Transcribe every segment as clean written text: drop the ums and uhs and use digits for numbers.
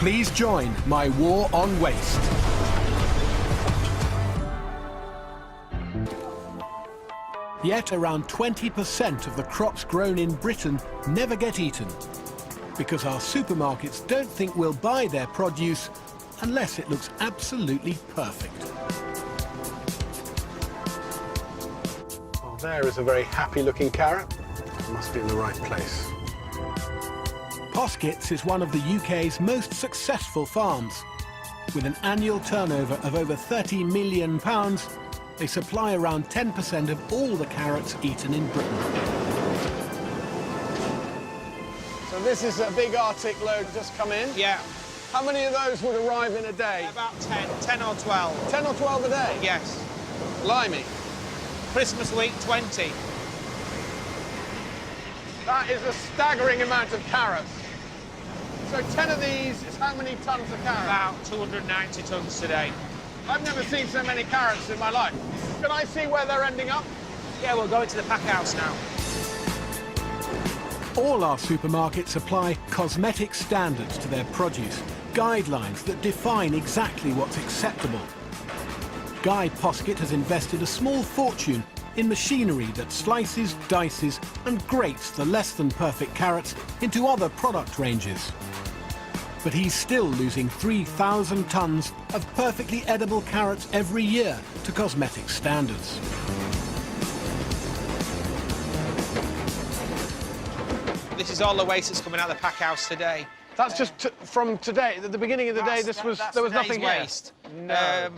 Please join my war on waste. Yet around 20% of the crops grown in Britain never get eaten, because our supermarkets don't think we'll buy their produce unless it looks absolutely perfect. Well, there is a very happy-looking carrot. It must be in the right place. Posketts is one of the UK's most successful farms. With an annual turnover of over £30 million, they supply around 10% of all the carrots eaten in Britain. So this is a big Arctic load just come in? Yeah. How many of those would arrive in a day? About 10 or 12. 10 or 12 a day? Yes. Blimey. Christmas week, 20. That is a staggering amount of carrots. So 10 of these is how many tons of carrots? About 290 tonnes today. I've never seen so many carrots in my life. Can I see where they're ending up? Yeah, we'll go into the pack house now. All our supermarkets apply cosmetic standards to their produce, guidelines that define exactly what's acceptable. Guy Poskett has invested a small fortune in machinery that slices, dices and grates the less-than-perfect carrots into other product ranges. But he's still losing 3,000 tonnes of perfectly edible carrots every year to cosmetic standards. This is all the waste that's coming out of the pack house today. That's just from today. At the beginning of the day, there was nothing here. Waste. No.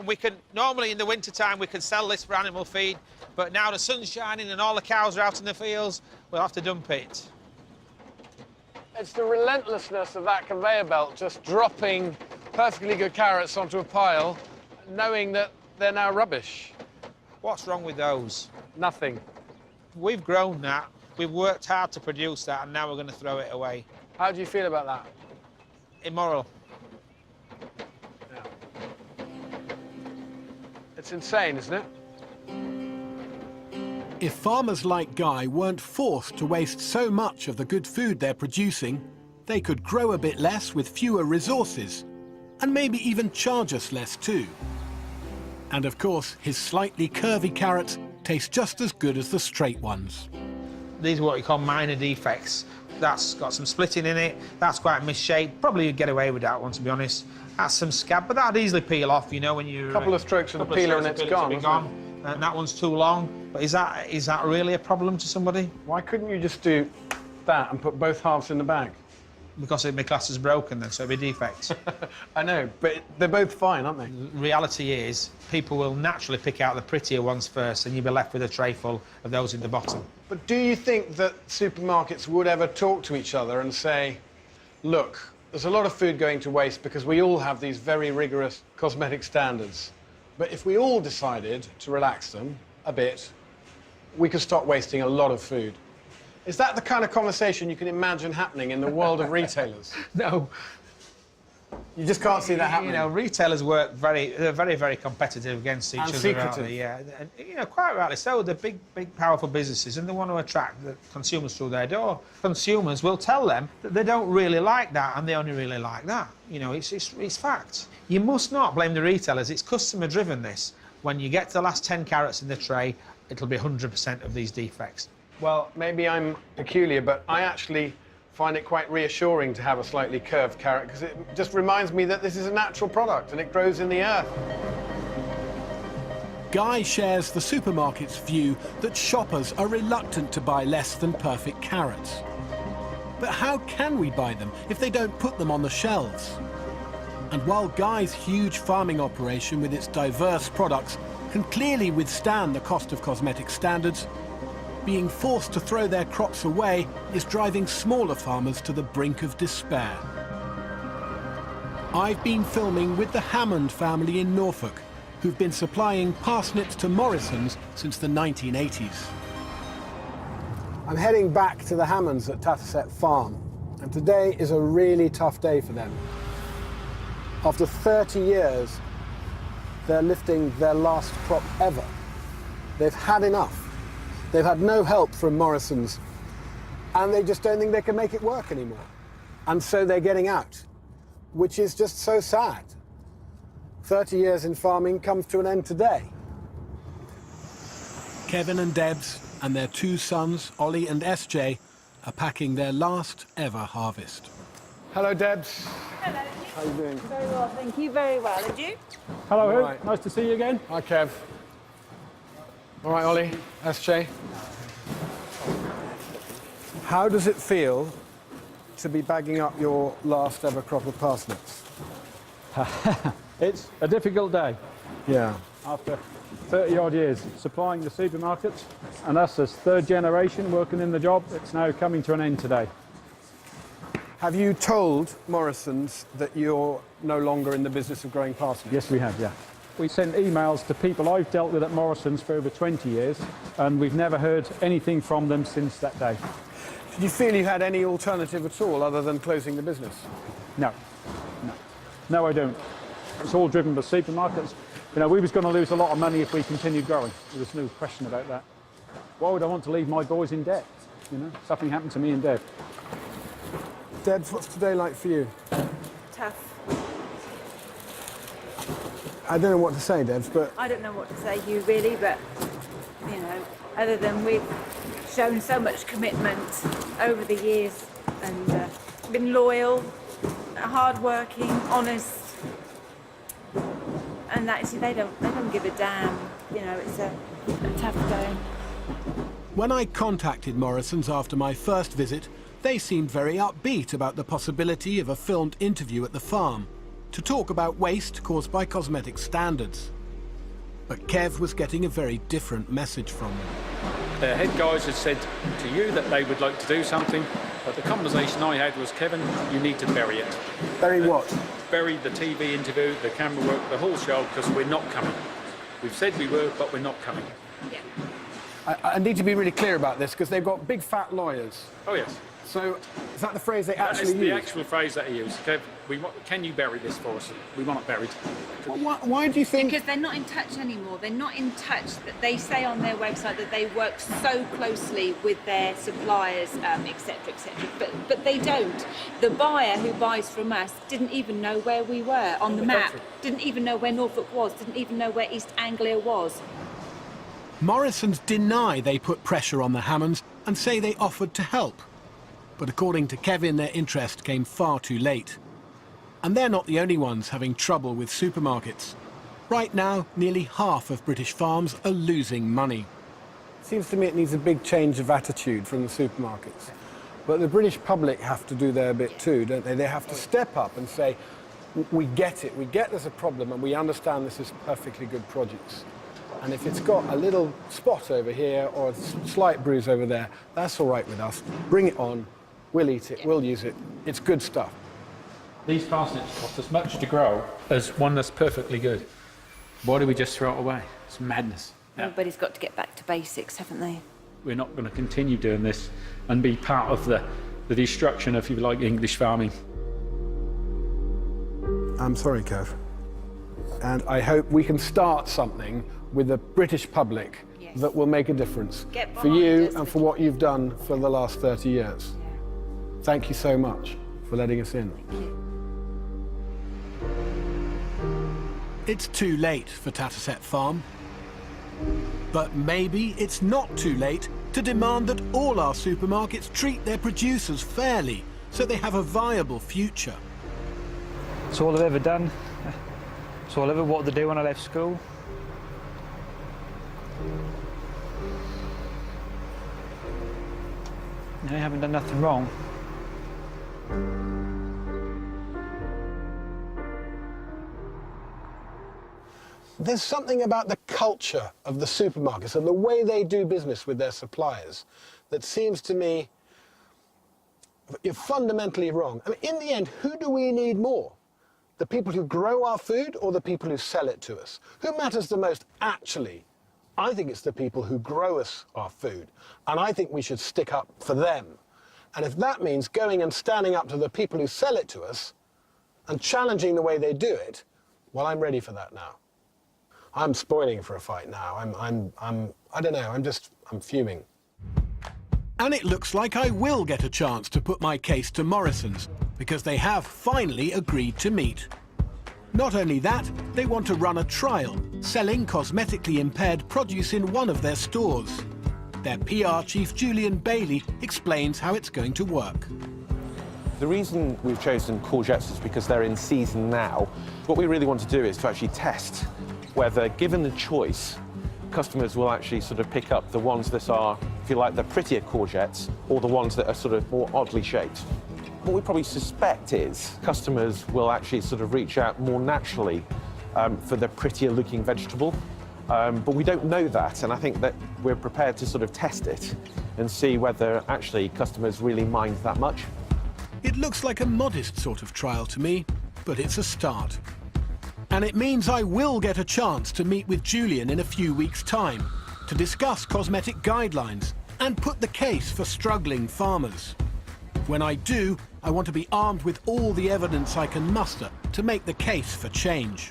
We can normally in the winter time we can sell this for animal feed, but now the sun's shining and all the cows are out in the fields, we'll have to dump it. It's the relentlessness of that conveyor belt just dropping perfectly good carrots onto a pile, knowing that they're now rubbish. What's wrong with those? Nothing. We've grown that, we've worked hard to produce that, and now we're going to throw it away. How do you feel about that? Immoral. Yeah. It's insane, isn't it? If farmers like Guy weren't forced to waste so much of the good food they're producing, they could grow a bit less with fewer resources, and maybe even charge us less too. And of course, his slightly curvy carrots taste just as good as the straight ones. These are what you call minor defects. That's got some splitting in it, that's quite misshaped. Probably you'd get away with that one, to be honest. That's some scab, but that'd easily peel off, you know, when you... A couple of strokes of the peeler and it's gone. And that one's too long. But is that really a problem to somebody? Why couldn't you just do that and put both halves in the bag? Because it'd be classed as broken then, so it'd be defects. I know, but they're both fine, aren't they? The reality is, people will naturally pick out the prettier ones first, and you'll be left with a tray full of those in the bottom. But do you think that supermarkets would ever talk to each other and say, look, there's a lot of food going to waste because we all have these very rigorous cosmetic standards, but if we all decided to relax them a bit, we could stop wasting a lot of food? Is that the kind of conversation you can imagine happening in the world of retailers? No. You just can't see that happening. You know, retailers work they're very, very competitive against each and other. Secretive. Yeah, and, you know, quite rightly so. They're big, powerful businesses, and they want to attract the consumers through their door. Consumers will tell them that they don't really like that, and they only really like that. You know, it's fact. You must not blame the retailers. It's customer-driven, this. When you get to the last 10 carrots in the tray, it'll be 100% of these defects. Well, maybe I'm peculiar, but I actually find it quite reassuring to have a slightly curved carrot because it just reminds me that this is a natural product and it grows in the earth. Guy shares the supermarket's view that shoppers are reluctant to buy less than perfect carrots. But how can we buy them if they don't put them on the shelves? And while Guy's huge farming operation with its diverse products can clearly withstand the cost of cosmetic standards, being forced to throw their crops away is driving smaller farmers to the brink of despair. I've been filming with the Hammond family in Norfolk, who've been supplying parsnips to Morrison's since the 1980s. I'm heading back to the Hammonds at Tatterset Farm, and today is a really tough day for them. After 30 years, they're lifting their last crop ever. They've had enough. They've had no help from Morrison's, and they just don't think they can make it work anymore. And so they're getting out. which is just so sad. 30 years in farming comes to an end today. Kevin and Debs and their two sons, Ollie and SJ, are packing their last ever harvest. Hello, Debs. Hello. How are you doing? Very well, thank you. Very well. And you? Hello, Hugh. Right. Nice to see you again. Hi, Kev. All right, Ollie, SJ. How does it feel to be bagging up your last ever crop of parsnips? It's a difficult day. Yeah. After 30-odd years supplying the supermarkets, and us as third generation working in the job, it's now coming to an end today. Have you told Morrison's that you're no longer in the business of growing parsnips? Yes, we have, yeah. We sent emails to people I've dealt with at Morrison's for over 20 years, and we've never heard anything from them since that day. Did you feel you had any alternative at all other than closing the business? No, no. No, I don't. It's all driven by supermarkets. You know, we was going to lose a lot of money if we continued growing. There was no question about that. Why would I want to leave my boys in debt? You know, something happened to me in debt. Debs, what's today like for you? Tough. I don't know what to say, Debs, but I don't know what to say, Hugh, really, but, you know, other than we've shown so much commitment over the years and been loyal, hard-working, honest, and actually they don't give a damn. You know, it's a tough day. When I contacted Morrison's after my first visit, they seemed very upbeat about the possibility of a filmed interview at the farm to talk about waste caused by cosmetic standards. But Kev was getting a very different message from them. The head guys had said to you that they would like to do something, but the conversation I had was, Kevin, you need to bury it. bury what? Bury the TV interview, the camera work, the whole show, because we're not coming. We've said we were, but we're not coming. Yeah. I need to be really clear about this because they've got big fat lawyers. Oh, yes. So is that the phrase they That actually is the use? actual phrase that he used. Kev, can you bury this for us? We want it buried. Why do you think... Because they're not in touch anymore. They're not in touch. That they say on their website that they work so closely with their suppliers, etc., etc. But they don't. The buyer who buys from us didn't even know where we were on the map. country. Didn't even know where Norfolk was. Didn't even know where East Anglia was. Morrison's deny they put pressure on the Hammonds and say they offered to help. But according to Kevin, their interest came far too late. And they're not the only ones having trouble with supermarkets. Right now, nearly half of British farms are losing money. Seems to me it needs a big change of attitude from the supermarkets. But the British public have to do their bit too, don't they? They have to step up and say, we get it, we get there's a problem and we understand this is perfectly good produce. And if it's got a little spot over here or a slight bruise over there, that's all right with us. Bring it on, we'll eat it, we'll use it. It's good stuff. These parsnips cost as much to grow as one that's perfectly good. Why do we just throw it away? It's madness. Everybody's got to get back to basics, haven't they? We're not going to continue doing this and be part of the destruction of, if you like, English farming. I'm sorry, Kev. And I hope we can start something with the British public Yes. that will make a difference Get for behind you us and with for what you've done for the last 30 years. Thank you so much for letting us in. It's too late for Tatterset Farm. But maybe it's not too late to demand that all our supermarkets treat their producers fairly so they have a viable future. It's all I've ever done. It's all I ever wanted to do when I left school. I haven't done nothing wrong. There's something about the culture of the supermarkets and the way they do business with their suppliers that seems to me fundamentally wrong. I mean, in the end, who do we need more? The people who grow our food or the people who sell it to us? Who matters the most actually? I think it's the people who grow us our food, and I think we should stick up for them. And if that means going and standing up to the people who sell it to us and challenging the way they do it, well, I'm ready for that now. I'm spoiling for a fight now. I don't know, I'm fuming. And it looks like I will get a chance to put my case to Morrison's, because they have finally agreed to meet. Not only that, they want to run a trial, selling cosmetically impaired produce in one of their stores. Their PR chief, Julian Bailey, explains how it's going to work. The reason we've chosen courgettes is because they're in season now. What we really want to do is to actually test whether, given the choice, customers will actually sort of pick up the ones that are, if you like, the prettier courgettes, or the ones that are sort of more oddly shaped. What we probably suspect is customers will actually sort of reach out more naturally for the prettier looking vegetable. But we don't know that, and I think that we're prepared to sort of test it and see whether actually customers really mind that much. It looks like a modest sort of trial to me, but it's a start. And it means I will get a chance to meet with Julian in a few weeks' time to discuss cosmetic guidelines and put the case for struggling farmers. When I do, I want to be armed with all the evidence I can muster to make the case for change.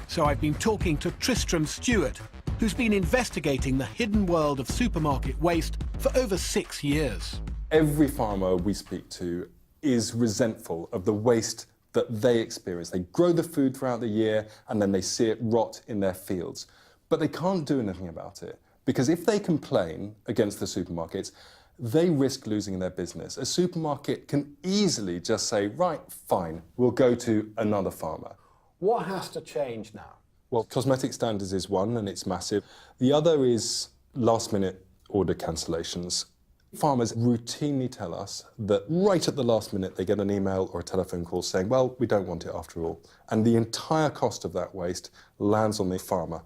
So I've been talking to Tristram Stewart, who's been investigating the hidden world of supermarket waste for over 6 years. Every farmer we speak to is resentful of the waste that they experience. They grow the food throughout the year and then they see it rot in their fields. But they can't do anything about it, because if they complain against the supermarkets, they risk losing their business. A supermarket can easily just say, right, fine, we'll go to another farmer. What has to change now? Well, cosmetic standards is one, and it's massive. The other is last-minute order cancellations. Farmers routinely tell us that right at the last minute they get an email or a telephone call saying, well, we don't want it after all. And the entire cost of that waste lands on the farmer.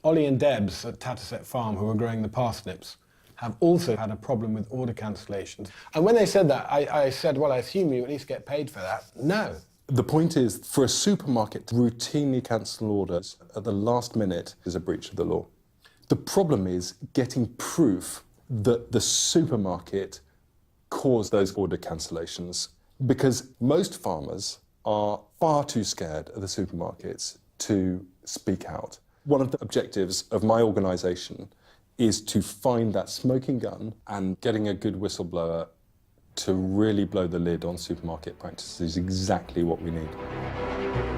Ollie and Debs at Taterset Farm, who are growing the parsnips, have also had a problem with order cancellations. And when they said that, I said, well, I assume you at least get paid for that. No. The point is, for a supermarket to routinely cancel orders at the last minute is a breach of the law. The problem is getting proof that the supermarket caused those order cancellations, because most farmers are far too scared of the supermarkets to speak out. One of the objectives of my organisation is to find that smoking gun, and getting a good whistleblower to really blow the lid on supermarket practices is exactly what we need.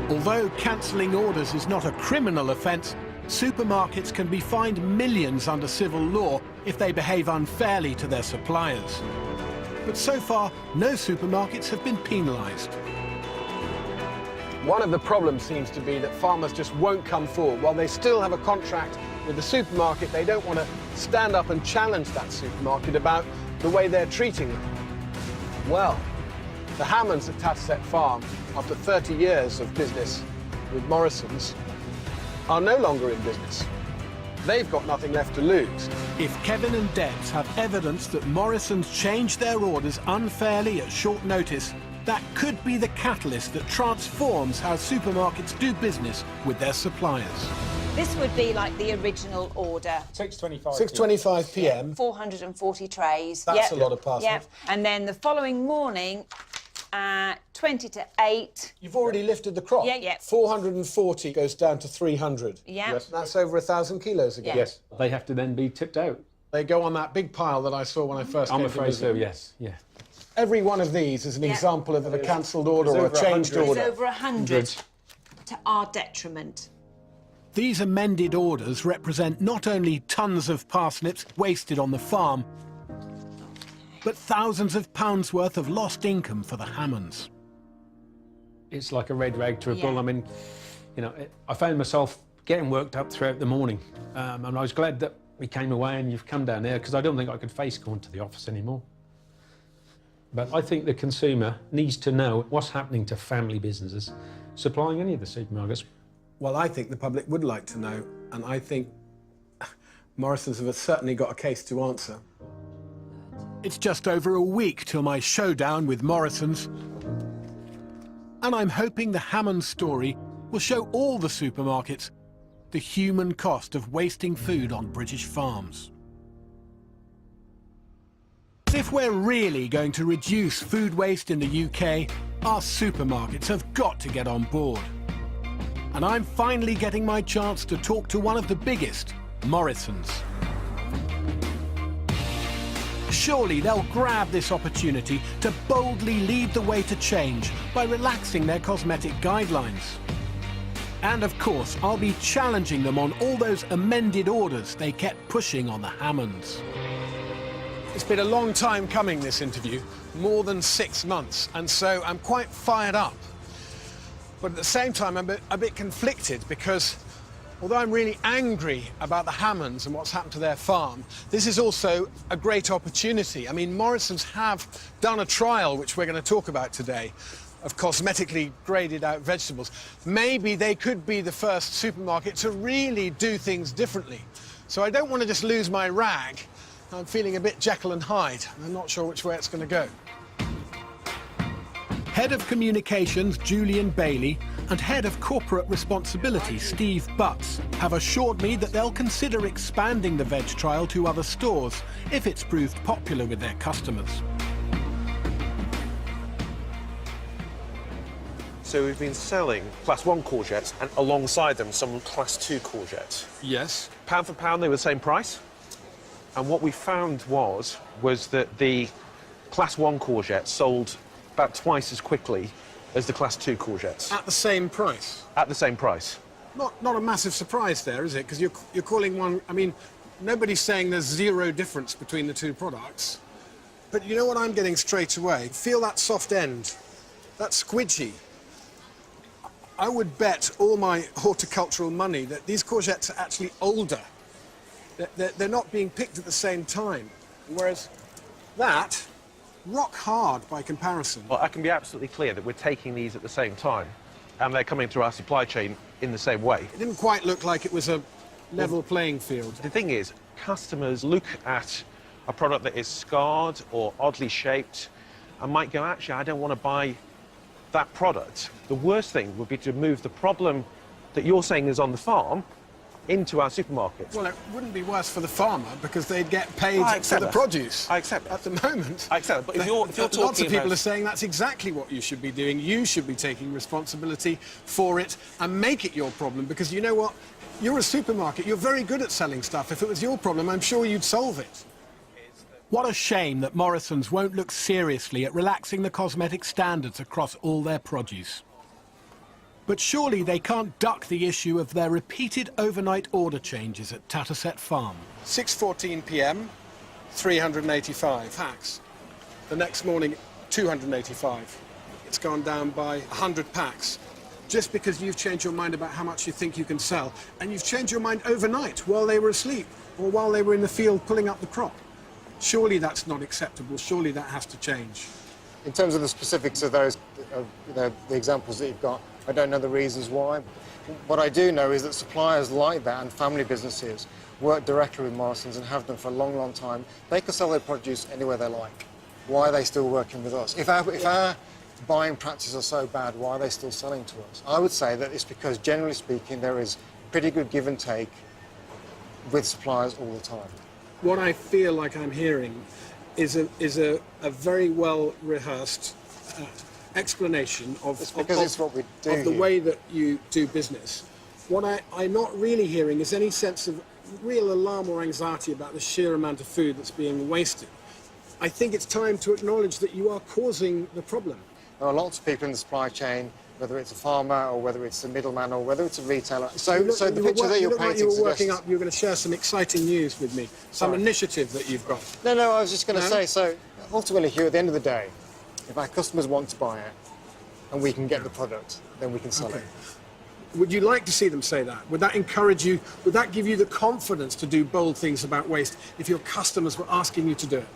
Although cancelling orders is not a criminal offence, supermarkets can be fined millions under civil law if they behave unfairly to their suppliers. But so far, no supermarkets have been penalised. One of the problems seems to be that farmers just won't come forward. While they still have a contract with the supermarket, they don't want to stand up and challenge that supermarket about the way they're treating them. Well, the Hammonds at Taterset Farm, after 30 years of business with Morrison's, are no longer in business. They've got nothing left to lose. If Kevin and Debs have evidence that Morrison's changed their orders unfairly at short notice, that could be the catalyst that transforms how supermarkets do business with their suppliers. This would be like the original order. 6:25 p.m. 440 trays. That's a lot of parsnips. Yep. And then the following morning, 20 to 8. You've already lifted the crop. Yeah. 440 goes down to 300. Yeah. Yes. That's over 1,000 kilos again. Yeah. Yes, they have to then be tipped out. They go on that big pile that I saw when I first came I'm to afraid visit. so, yes, yeah. Every one of these is an example of a cancelled order or a changed It's order. over 100 to our detriment. These amended orders represent not only tons of parsnips wasted on the farm, but thousands of pounds worth of lost income for the Hammonds. It's like a red rag to a bull. I mean, you know, I found myself getting worked up throughout the morning, and I was glad that we came away and you've come down there, because I don't think I could face going to the office anymore. But I think the consumer needs to know what's happening to family businesses supplying any of the supermarkets. Well, I think the public would like to know, and I think Morrison's have certainly got a case to answer. It's just over a week till my showdown with Morrison's, and I'm hoping the Hammond story will show all the supermarkets the human cost of wasting food on British farms. If we're really going to reduce food waste in the UK, our supermarkets have got to get on board. And I'm finally getting my chance to talk to one of the biggest, Morrison's. Surely they'll grab this opportunity to boldly lead the way to change by relaxing their cosmetic guidelines. And of course, I'll be challenging them on all those amended orders they kept pushing on the Hammonds. It's been a long time coming, this interview, more than 6 months, and so I'm quite fired up. But at the same time, I'm a bit conflicted because although I'm really angry about the Hammonds and what's happened to their farm, this is also a great opportunity. I mean, Morrison's have done a trial, which we're going to talk about today, of cosmetically graded out vegetables. Maybe they could be the first supermarket to really do things differently. So I don't want to just lose my rag. I'm feeling a bit Jekyll and Hyde. I'm not sure which way it's going to go. Head of Communications, Julian Bailey, and Head of Corporate Responsibility, Steve Butts, have assured me that they'll consider expanding the veg trial to other stores if it's proved popular with their customers. So we've been selling class 1 courgettes and alongside them some class 2 courgettes. Yes. Pound for pound, they were the same price. And what we found was that the class 1 courgette sold about twice as quickly as the class 2 courgettes. At the same price? At the same price. Not a massive surprise there, is it? Because you're calling one... I mean, nobody's saying there's zero difference between the two products. But you know what I'm getting straight away? Feel that soft end, that squidgy. I would bet all my horticultural money that these courgettes are actually older. They're not being picked at the same time. Whereas that, rock hard by comparison. Well, I can be absolutely clear that we're taking these at the same time, and they're coming through our supply chain in the same way. It didn't quite look like it was a level playing field. The thing is, customers look at a product that is scarred or oddly shaped and might go, actually, I don't want to buy that product. The worst thing would be to move the problem that you're saying is on the farm into our supermarket. Well, it wouldn't be worse for the farmer because they'd get paid for the produce. I accept that. At the moment. I accept that. But if you're talking lots of people about... are saying that's exactly what you should be doing. You should be taking responsibility for it and make it your problem because you know what? You're a supermarket. You're very good at selling stuff. If it was your problem, I'm sure you'd solve it. What a shame that Morrison's won't look seriously at relaxing the cosmetic standards across all their produce. But surely they can't duck the issue of their repeated overnight order changes at Tatterset Farm. 6:14 p.m, 385 packs. The next morning, 285. It's gone down by 100 packs. Just because you've changed your mind about how much you think you can sell, and you've changed your mind overnight while they were asleep or while they were in the field pulling up the crop. Surely that's not acceptable. Surely that has to change. In terms of the specifics of those, the examples that you've got, I don't know the reasons why. What I do know is that suppliers like that and family businesses work directly with Morrison's and have done for a long, long time. They can sell their produce anywhere they like. Why are they still working with us? If our buying practices are so bad, why are they still selling to us? I would say that it's because, generally speaking, there is pretty good give and take with suppliers all the time. What I feel like I'm hearing is a very well-rehearsed explanation of the way that you do business. What I'm not really hearing is any sense of real alarm or anxiety about the sheer amount of food that's being wasted. I think it's time to acknowledge that you are causing the problem. There are lots of people in the supply chain, whether it's a farmer or whether it's a middleman or whether it's a retailer. So the picture that you're painting suggests... You were going to share some exciting news with me, some initiative that you've got. No, I was just going to say, so ultimately, Hugh, at the end of the day, if our customers want to buy it and we can get the product, then we can sell it. Would you like to see them say that? Would that encourage you? Would that give you the confidence to do bold things about waste if your customers were asking you to do it?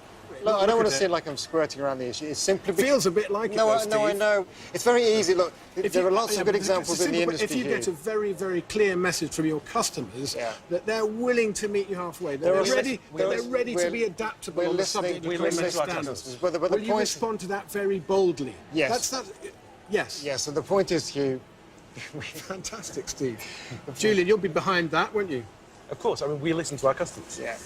Look, I don't want to seem like I'm squirting around the issue. It's simply... Feels a bit like it, though, Steve. No, I know. It's very easy. Look, there are lots of good examples in the industry. If you get a very, very clear message from your customers that they're willing to meet you halfway, they're ready to be adaptable on the subject of climate standards. Will you respond to that very boldly? Yes. Yes. Yes, so the point is, Hugh... Fantastic, Steve. Julian, you'll be behind that, won't you? Of course. I mean, we listen to our customers. Yeah.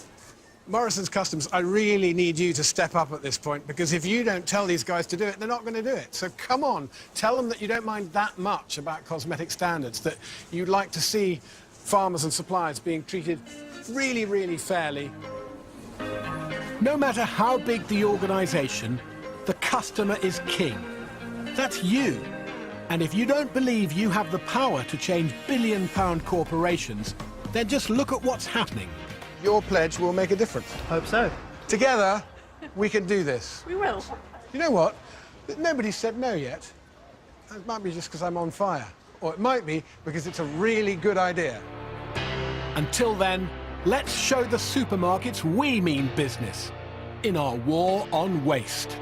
Morrison's Customs, I really need you to step up at this point, because if you don't tell these guys to do it, they're not going to do it. So come on, tell them that you don't mind that much about cosmetic standards, that you'd like to see farmers and suppliers being treated really, really fairly. No matter how big the organisation, the customer is king. That's you. And if you don't believe you have the power to change billion-pound corporations, then just look at what's happening. Your pledge will make a difference. Hope so. Together, we can do this. We will. You know what? Nobody said no yet. It might be just because I'm on fire. Or it might be because it's a really good idea. Until then, let's show the supermarkets we mean business in our war on waste.